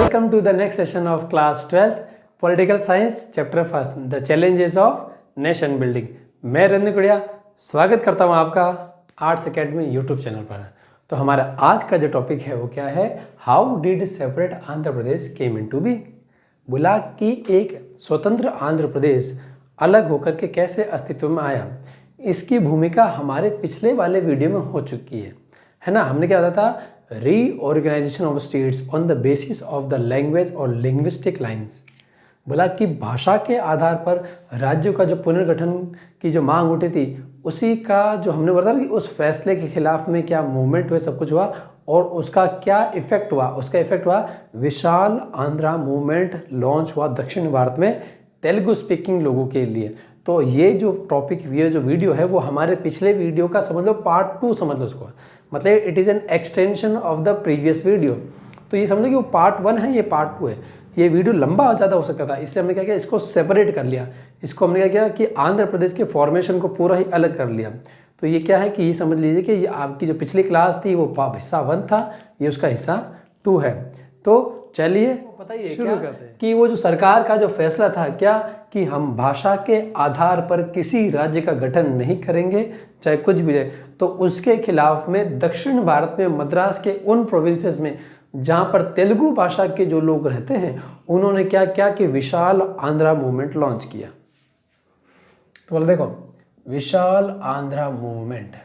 Welcome to the next session of class 12th Political Science Chapter 1 The Challenges of Nation Building। मैं रंजन कुड़िया स्वागत करता हूँ आपका आर्ट्स एकेडमी यूट्यूब चैनल पर। तो हमारा आज का जो टॉपिक है वो क्या है, how did separate Andhra Pradesh came into be. बोला कि एक स्वतंत्र आंध्र प्रदेश अलग होकर के कैसे अस्तित्व में आया। इसकी भूमिका हमारे पिछले वाले वीडियो में हो चुकी है ना। हमने क्या बताया था, reorganisation of states on the basis of the language और लिंग्विस्टिक लाइंस। बोला कि भाषा के आधार पर राज्यों का जो पुनर्गठन की जो मांग उठी थी, उसी का जो हमने बताया कि उस फैसले के खिलाफ में क्या मूवमेंट हुए, सब कुछ हुआ और उसका क्या इफेक्ट हुआ। उसका इफेक्ट हुआ विशाल आंध्रा मूवमेंट लॉन्च हुआ दक्षिण भारत में तेलुगु स्पीकिंग लोगों के लिए। तो ये जो टॉपिक, ये जो वीडियो है वो हमारे पिछले वीडियो का समझ लो पार्ट 2 समझ लो उसको, मतलब it is an extension of the previous video. तो ये समझो कि वो पार्ट 1 है, ये पार्ट 2 है। ये वीडियो लंबा ज़्यादा हो सकता था, इसलिए हमने क्या किया, इसको सेपरेट कर लिया। इसको हमने क्या किया कि आंध्र प्रदेश के फॉर्मेशन को पूरा ही अलग कर लिया। तो ये क्या है कि ये समझ लीजिए कि ये आपकी जो पिछली क्लास थी वो हिस्सा 1 था, ये उसका हिस्सा 2 है। तो चलिए बताइए शुरू करते हैं कि वो जो सरकार का जो फैसला था क्या, कि हम भाषा के आधार पर किसी राज्य का गठन नहीं करेंगे चाहे कुछ भी रहे। तो उसके खिलाफ में दक्षिण भारत में मद्रास के उन प्रोविंसेस में जहाँ पर तेलुगु भाषा के जो लोग रहते हैं, उन्होंने क्या किया कि विशाल आंध्रा मूवमेंट लॉन्च किया। तो बोलो देखो, विशाल आंध्रा मूवमेंट,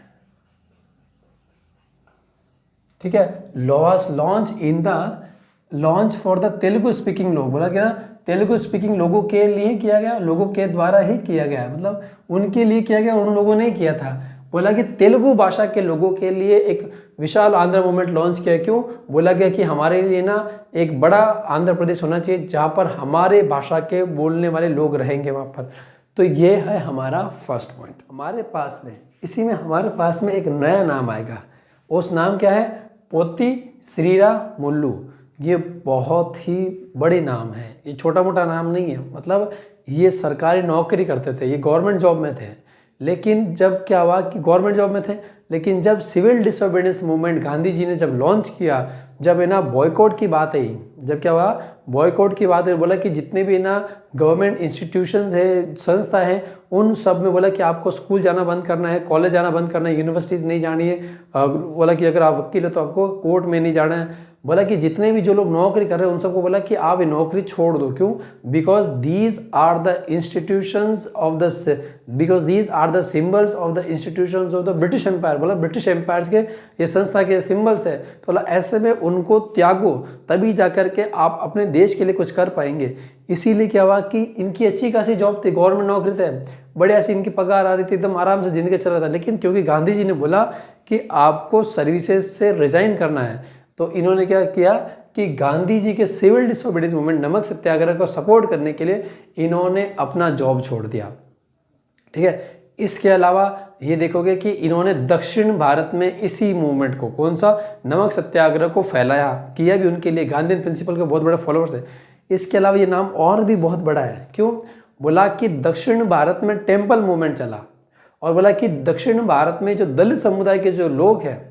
ठीक है, launch in the launch for the Telugu speaking लोग। बोला क्या, तेलुगु स्पीकिंग लोगों के लिए किया गया, लोगों के द्वारा ही किया गया, मतलब उनके लिए किया गया, उन लोगों ने किया था। बोला कि तेलुगु भाषा के लोगों के लिए एक विशाल आंध्र मूवमेंट लॉन्च किया। क्यों? बोला गया कि हमारे लिए ना एक बड़ा आंध्र प्रदेश होना चाहिए जहाँ पर हमारे भाषा के बोलने वाले लोग रहेंगे वहाँ पर। तो ये है हमारा फर्स्ट पॉइंट। हमारे पास में हमारे पास में एक नया नाम आएगा। उस नाम क्या है? पोती श्रीरामुल्लू। ये बहुत ही बड़े नाम है, ये छोटा मोटा नाम नहीं है। मतलब ये सरकारी नौकरी करते थे, ये गवर्नमेंट जॉब में थे। लेकिन जब क्या हुआ कि गवर्नमेंट जॉब में थे, लेकिन जब civil disobedience movement Gandhi ji ने जब लॉन्च किया, जब है ना बॉयकॉट की बात आई, जब क्या हुआ बॉयकॉट की बात है, बोला कि जितने भी ना गवर्नमेंट इंस्टीट्यूशंस है, संस्था है, उन सब में बोला कि आपको स्कूल जाना बंद करना है, कॉलेज जाना बंद करना है, यूनिवर्सिटीज़ नहीं जानी है। बोला कि अगर आप वकील हो तो आपको कोर्ट में नहीं जाना है। बोला कि जितने भी जो लोग नौकरी कर रहे हैं उन सबको बोला कि आप ये नौकरी छोड़ दो। क्यों? Because these are the institutions of the symbols of the institutions of the British empire. बोला ब्रिटिश एम्पायर के ये संस्था के सिंबल्स है, तो बोला ऐसे में उनको त्यागो, तभी जाकर के आप अपने देश के लिए कुछ कर पाएंगे। इसीलिए क्या हुआ कि इनकी अच्छी खासी जॉब थी, गवर्नमेंट नौकरी थे, बढ़िया सी इनकी पगार आ रही थी, एकदम आराम से जिंदगी चल रहा था। लेकिन क्योंकि गांधी जी ने बोला कि आपको सर्विसेज से रिजाइन करना है, तो इन्होंने क्या किया कि गांधी जी के सिविल डिसोबीडियंस मूवमेंट, नमक सत्याग्रह को सपोर्ट करने के लिए इन्होंने अपना जॉब छोड़ दिया। ठीक है, इसके अलावा ये देखोगे कि इन्होंने दक्षिण भारत में इसी मूवमेंट को, कौन सा, नमक सत्याग्रह को फैलाया, किया भी उनके लिए। गांधीयन प्रिंसिपल के बहुत बड़े फॉलोअर्स है। इसके अलावा ये नाम और भी बहुत बड़ा है। क्यों? बोला कि दक्षिण भारत में टेम्पल मूवमेंट चला, और बोला कि दक्षिण भारत में जो दलित समुदाय के जो लोग हैं,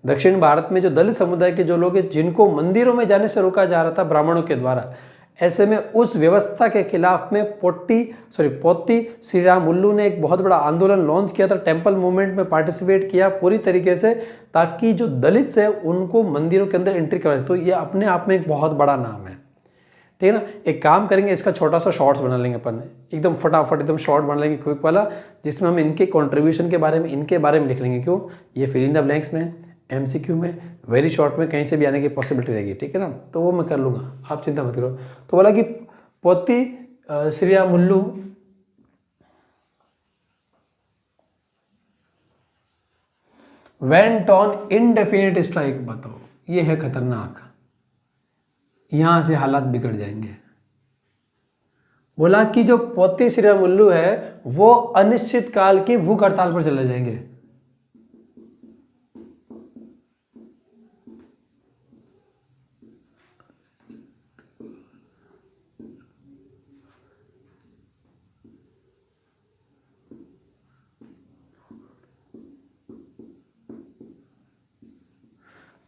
दक्षिण भारत में जो दलित समुदाय के जो लोग हैं, जिनको मंदिरों में जाने से रोका जा रहा था ब्राह्मणों के द्वारा, ऐसे में उस व्यवस्था के खिलाफ में पोती श्रीरामुल्लू ने एक बहुत बड़ा आंदोलन लॉन्च किया था, टेम्पल मूवमेंट में पार्टिसिपेट किया पूरी तरीके से, ताकि जो दलित है उनको मंदिरों के अंदर एंट्री कराए। तो ये अपने आप में एक बहुत बड़ा नाम है। ठीक है ना, एक काम करेंगे, इसका छोटा सा शॉर्ट्स बना लेंगे अपन, एकदम फटाफट एकदम शॉर्ट बना लेंगे, क्विक वाला, जिसमें हम इनके कंट्रीब्यूशन के बारे में, इनके बारे में लिख लेंगे। क्यों? ये फिल इन द ब्लैंक्स में, MCQ में, वेरी शॉर्ट में कहीं से भी आने की पॉसिबिलिटी रहेगी। ठीक है ना, तो वो मैं कर लूँगा, आप चिंता मत करो। तो बोला कि पोती श्रीरामुल्लू वेंट ऑन इनडेफिनिट स्ट्राइक। बताओ, ये है खतरनाक, यहां से हालात बिगड़ जाएंगे। बोला कि जो पोती श्रीरामुल्लू है वो अनिश्चित काल की भूख हड़ताल पर चले जाएंगे।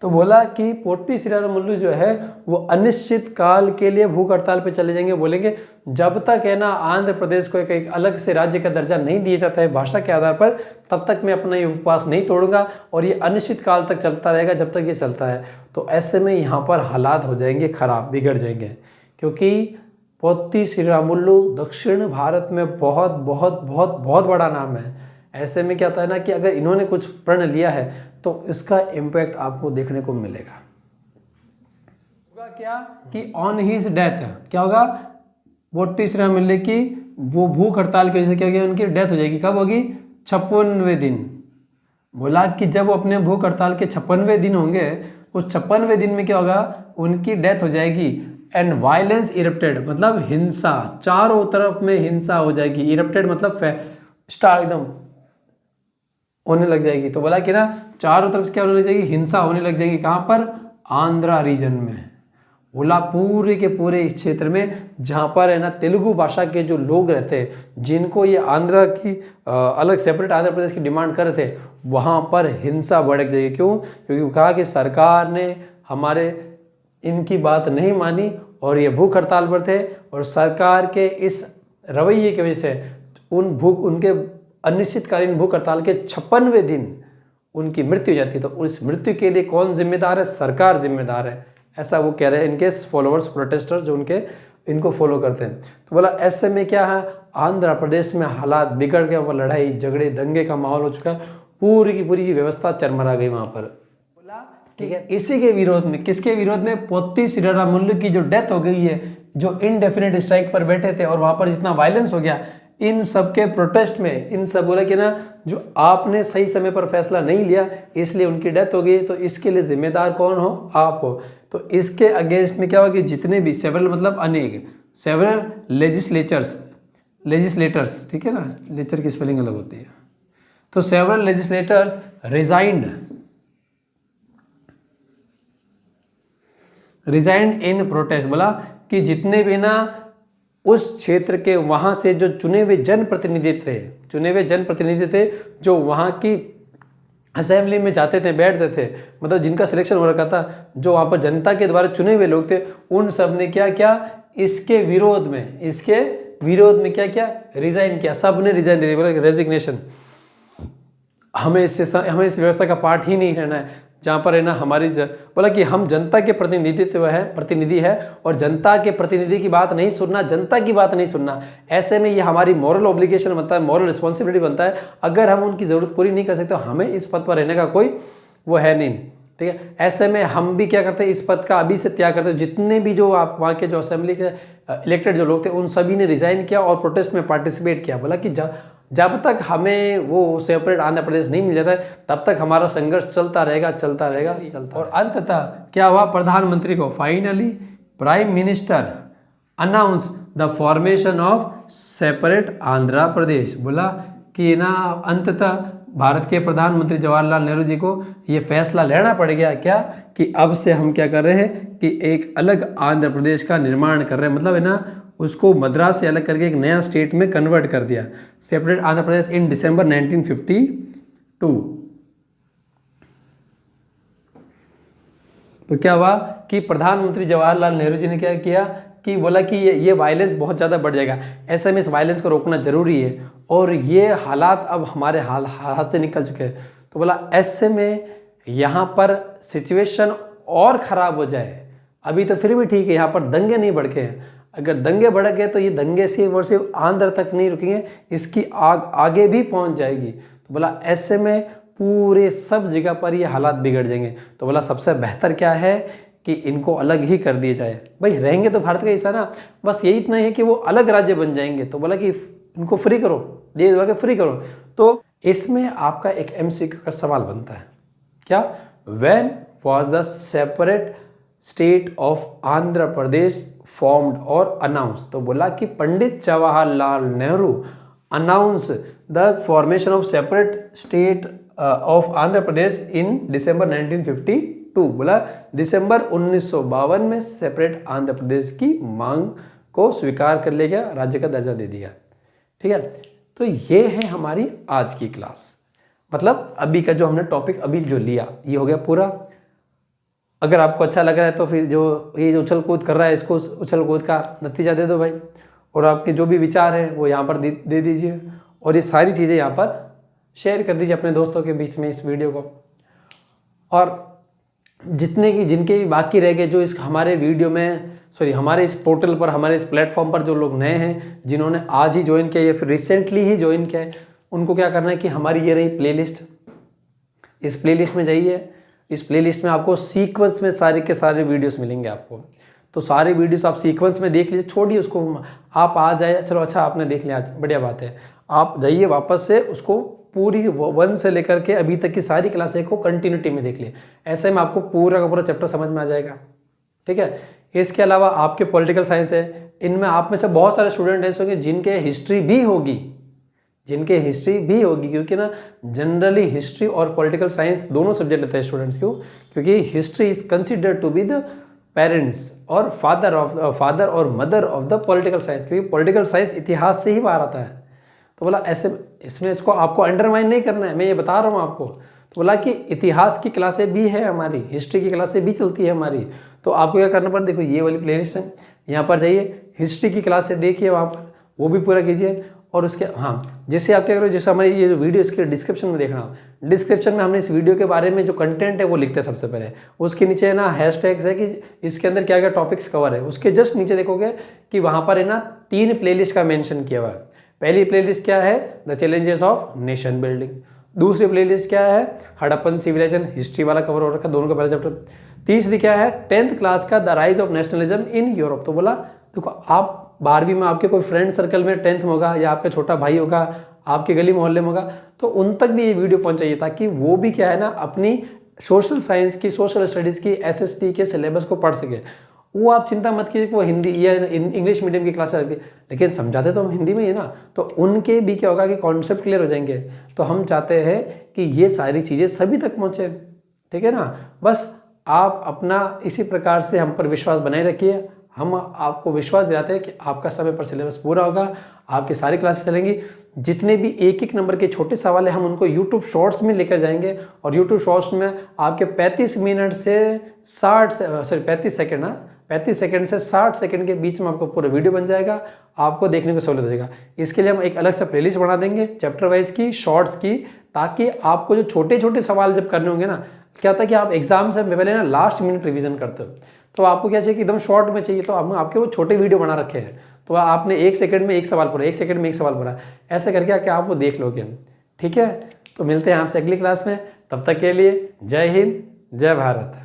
तो बोला कि पोट्टी श्रीरामुलु जो है वो अनिश्चित काल के लिए भूख हड़ताल पे चले जाएंगे। बोलेंगे जब तक है ना आंध्र प्रदेश को एक अलग से राज्य का दर्जा नहीं दिया जाता है भाषा के आधार पर, तब तक मैं अपना ये उपवास नहीं तोड़ूंगा और ये अनिश्चित काल तक चलता रहेगा जब तक ये चलता है। तो ऐसे में यहाँ पर हालात हो जाएंगे खराब, बिगड़ जाएंगे, क्योंकि पोट्टी श्रीरामुलु दक्षिण भारत में बहुत बहुत बहुत बहुत बड़ा नाम है। ऐसे में क्या होता है ना कि अगर इन्होंने कुछ प्रण लिया है तो इसका इम्पैक्ट आपको देखने को मिलेगा। होगा क्या कि ऑन हिज डेथ क्या होगा, पोट्टी श्रीरामुलु की वो भूख हड़ताल की वजह से क्या होगी, उनकी डेथ हो जाएगी। कब होगी, 56वें दिन। बोला कि जब वो अपने भूख हड़ताल के 56वें दिन होंगे, उस 56वें दिन में क्या होगा, उनकी डेथ हो जाएगी। एंड वायलेंस इरप्टेड मतलब हिंसा, चारों तरफ में हिंसा हो जाएगी। इरप्टेड मतलब स्टार एकदम होने लग जाएगी। तो बोला कि ना चारों तरफ क्या होने लग जाएगी, हिंसा होने लग जाएगी। कहाँ पर, आंध्रा रीजन में। बोला पूरे के पूरे इस क्षेत्र में जहाँ पर है ना तेलुगु भाषा के जो लोग रहते हैं, जिनको ये आंध्रा की अलग सेपरेट आंध्र प्रदेश की डिमांड कर रहे थे, वहाँ पर हिंसा भड़क जाएगी। क्यों, क्योंकि कहा कि सरकार ने हमारे इनकी बात नहीं मानी और ये भूख हड़ताल पर थे, और सरकार के इस रवैये की वजह से उनके अनिश्चितकालीन भूख हड़ताल के 56वें दिन उनकी मृत्यु हो जाती है। तो उस मृत्यु के लिए कौन जिम्मेदार है, सरकार जिम्मेदार है, ऐसा वो कह रहे हैं इनके फॉलोअर्स, प्रोटेस्टर्स जो इनको फॉलो करते हैं। तो बोला ऐसे में क्या है, आंध्र प्रदेश में हालात बिगड़ गए, वहाँ लड़ाई झगड़े दंगे का माहौल हो चुका है, पूरी की पूरी व्यवस्था चरमरा गई वहाँ पर। बोला ठीक है, इसी के विरोध में, किसके विरोध में, पोट्टी श्रीरामुलु की जो डेथ हो गई है, जो इनडेफिनेट स्ट्राइक पर बैठे थे और वहाँ पर जितना वायलेंस हो गया, इन सब के प्रोटेस्ट में इन सब बोला कि ना जो आपने सही समय पर फैसला नहीं लिया इसलिए उनकी डेथ हो गई, तो इसके लिए जिम्मेदार कौन हो, आप हो। तो इसके अगेंस्ट में क्या हुआ कि जितने भी सेवरल मतलब अनेक, सेवरल लेजिस्लेटर्स, ठीक है ना, लेचर की स्पेलिंग अलग होती है, तो सेवरल लेजिस्लेटर्स रिजाइंड इन प्रोटेस्ट। बोला कि जितने भी ना उस क्षेत्र के वहाँ से जो चुने हुए जनप्रतिनिधि थे जो वहाँ की असेंबली में जाते थे, बैठते थे, मतलब जिनका सिलेक्शन हो रखा था, जो वहाँ पर जनता के द्वारा चुने हुए लोग थे, उन सब ने क्या किया, इसके विरोध में क्या किया, रिजाइन किया। सब ने रिजाइन दे दिया, बोला रेजिग्नेशन, हमें इस व्यवस्था का पार्ट ही नहीं रहना है, जहाँ पर है ना बोला कि हम जनता के प्रतिनिधि है और जनता के प्रतिनिधि की बात नहीं सुनना, जनता की बात नहीं सुनना। ऐसे में ये हमारी मॉरल ऑब्लिगेशन बनता है, मॉरल रिस्पॉन्सिबिलिटी बनता है। अगर हम उनकी ज़रूरत पूरी नहीं कर सकते तो हमें इस पद पर रहने का कोई वो है नहीं, ठीक है। ऐसे में हम भी क्या करते हैं, इस पद का अभी से त्याग करते हैं। जितने भी जो आप वहाँ के जो असेंबली के इलेक्टेड जो लोग थे, उन सभी ने रिजाइन किया और प्रोटेस्ट में पार्टिसिपेट किया। बोला कि जब तक हमें वो सेपरेट आंध्र प्रदेश नहीं मिल जाता है, तब तक हमारा संघर्ष चलता रहेगा। और अंततः क्या हुआ, प्रधानमंत्री को finally prime minister announce the formation of separate Andhra Pradesh. बोला कि ना अंततः भारत के प्रधानमंत्री जवाहरलाल नेहरू जी को ये फैसला लेना पड़ गया, क्या कि अब से हम क्या कर रहे हैं कि एक अलग आंध्र प्रदेश का निर्माण कर रहे हैं। मतलब है ना उसको मद्रास से अलग करके एक नया स्टेट में कन्वर्ट कर दिया, separate Andhra Pradesh in December 1952। तो क्या हुआ कि प्रधानमंत्री जवाहरलाल नेहरू जी ने क्या किया कि बोला कि ये वायलेंस बहुत ज़्यादा बढ़ जाएगा, ऐसे में इस वायलेंस को रोकना जरूरी है और ये हालात अब हमारे हाथ से निकल चुके हैं। तो बोला ऐसे में यहाँ पर सिचुएशन और ख़राब हो जाए, अभी तो फिर भी ठीक है, यहाँ पर दंगे नहीं भड़के हैं। अगर दंगे भड़क गए तो ये दंगे सिर्फ आंध्र तक नहीं रुकेंगे, इसकी आग आगे भी पहुँच जाएगी। तो बोला ऐसे में पूरे सब जगह पर ये हालात बिगड़ जाएंगे। तो बोला सबसे बेहतर क्या है कि इनको अलग ही कर दिया जाए। भाई रहेंगे तो भारत का हिस्सा ना, बस यही इतना है कि वो अलग राज्य बन जाएंगे। तो बोला कि इनको फ्री करो, दे दबा के फ्री करो। तो इसमें आपका एक MCQ का सवाल बनता है, क्या, when was the separate state of Andhra Pradesh formed और अनाउंस। तो बोला कि Pandit Jawaharlal Nehru announce the formation of separate state of Andhra Pradesh in December 1952। बोला दिसंबर 1952 में सेपरेट आंध्र प्रदेश की मांग को स्वीकार कर लिया गया, राज्य का दर्जा दे दिया, ठीक है। तो ये है हमारी आज की क्लास, मतलब अभी का जो हमने टॉपिक अभी जो लिया ये हो गया पूरा। अगर आपको अच्छा लग रहा है तो फिर जो ये उछल कूद कर रहा है इसको उछल कूद का नतीजा दे दो भाई, और आपके जो भी विचार है वो यहाँ पर दे दीजिए, और ये सारी चीज़ें यहाँ पर शेयर कर दीजिए अपने दोस्तों के बीच में इस वीडियो को। और जिनके भी बाकी रह गए जो इस हमारे वीडियो में हमारे इस पोर्टल पर, हमारे इस प्लेटफॉर्म पर जो लोग नए हैं, जिन्होंने आज ही ज्वाइन किया या फिर रिसेंटली ही ज्वाइन किया है, उनको क्या करना है कि हमारी ये रही प्लेलिस्ट, इस प्लेलिस्ट में जाइए। इस प्लेलिस्ट में आपको सीक्वेंस में सारे के सारे वीडियोस मिलेंगे आपको। तो सारे वीडियोस आप सीक्वेंस में देख लीजिए, छोड़िए उसको, आप आ जाए, चलो अच्छा आपने देख लिया आज, बढ़िया बात है, आप जाइए वापस से उसको पूरी 1 से लेकर के अभी तक की सारी क्लासें को कंटिन्यूटी में देख लिए। ऐसे में आपको पूरा का पूरा चैप्टर समझ में आ जाएगा, ठीक है। इसके अलावा आपके पॉलिटिकल साइंस है, इनमें आप में से बहुत सारे स्टूडेंट ऐसे होंगे जिनके हिस्ट्री भी होगी, क्योंकि ना जनरली हिस्ट्री और पॉलिटिकल साइंस दोनों सब्जेक्ट लेते हैं स्टूडेंट्स। क्यों? क्योंकि history is considered to be the parents और फादर और mother of the political science, क्योंकि पॉलिटिकल साइंस इतिहास से ही बाहर आता है। तो बोला ऐसे इसमें इसको आपको अंडरमाइन नहीं करना है, मैं ये बता रहा हूँ आपको। तो बोला कि इतिहास की क्लासें भी है हमारी, हिस्ट्री की क्लासें भी चलती है हमारी। तो आपको क्या करना पड़ता है, देखो ये वाली प्लेलिस्ट है, यहाँ पर जाइए, हिस्ट्री की क्लासें देखिए, वहाँ पर वो भी पूरा कीजिए। और उसके जैसे आप क्या करो, जैसे हमारी ये जो वीडियो इसके डिस्क्रिप्शन में देखना, डिस्क्रिप्शन में हमने इस वीडियो के बारे में जो कंटेंट है वो लिखते हैं सबसे पहले। उसके नीचे ना हैशटैग्स है कि इसके अंदर क्या क्या टॉपिक्स कवर है। उसके जस्ट नीचे देखोगे कि वहाँ पर है ना 3 प्लेलिस्ट का मेंशन किया हुआ है। पहली प्लेलिस्ट क्या है, the challenges of nation building. दूसरी प्लेलिस्ट क्या है, हड़प्पन सिविलाइजेशन, हिस्ट्री वाला कवर हो रखा दोनों का पहला चैप्टर। तीसरी क्या है, 10th क्लास का the rise of nationalism in Europe. तो बोला देखो, आप 12वीं में आपके कोई फ्रेंड सर्कल में 10th में होगा, या आपका छोटा भाई होगा, आपके गली मोहल्ले में होगा, तो उन तक भी ये वीडियो पहुंच चाहिए, ताकि वो भी क्या है ना अपनी सोशल साइंस की, सोशल स्टडीज़ की SST के सिलेबस को पढ़ सके। वो आप चिंता मत कीजिए कि वो हिंदी या इंग्लिश मीडियम की क्लास लगती है, लेकिन समझाते तो हम हिंदी में ही है ना, तो उनके भी क्या होगा कि कॉन्सेप्ट क्लियर हो जाएंगे। तो हम चाहते हैं कि ये सारी चीज़ें सभी तक पहुँचे, ठीक है ना। बस आप अपना इसी प्रकार से हम पर विश्वास बनाए रखिए। हम आपको विश्वास दिलाते हैं कि आपका समय पर सिलेबस पूरा होगा, आपकी सारी क्लासेस चलेंगी। जितने भी 1-1 नंबर के छोटे सवाल हैं हम उनको यूट्यूब शॉर्ट्स में लेकर जाएंगे, और यूट्यूब शॉर्ट्स में आपके 35 मिनट से 35 सेकंड से 60 सेकंड के बीच में आपको पूरा वीडियो बन जाएगा, आपको देखने को सहूलियत हो जाएगा। इसके लिए हम एक अलग से प्लेलिस्ट बना देंगे चैप्टर वाइज की, शॉर्ट्स की, ताकि आपको जो छोटे छोटे सवाल जब करने होंगे ना, क्या होता है कि आप एग्जाम से पहले ना लास्ट मिनट रिवीजन करते हो, तो आपको क्या चाहिए कि एकदम शॉर्ट में चाहिए, तो हम आपके वो छोटे वीडियो बना रखे हैं, तो आपने 1 सेकंड में 1 सवाल पढ़ा, 1 सेकंड में 1 सवाल पढ़ा, ऐसे करके आके आप वो देख लोगे। ठीक है, तो मिलते हैं आपसे अगली क्लास में, तब तक के लिए जय हिंद, जय भारत।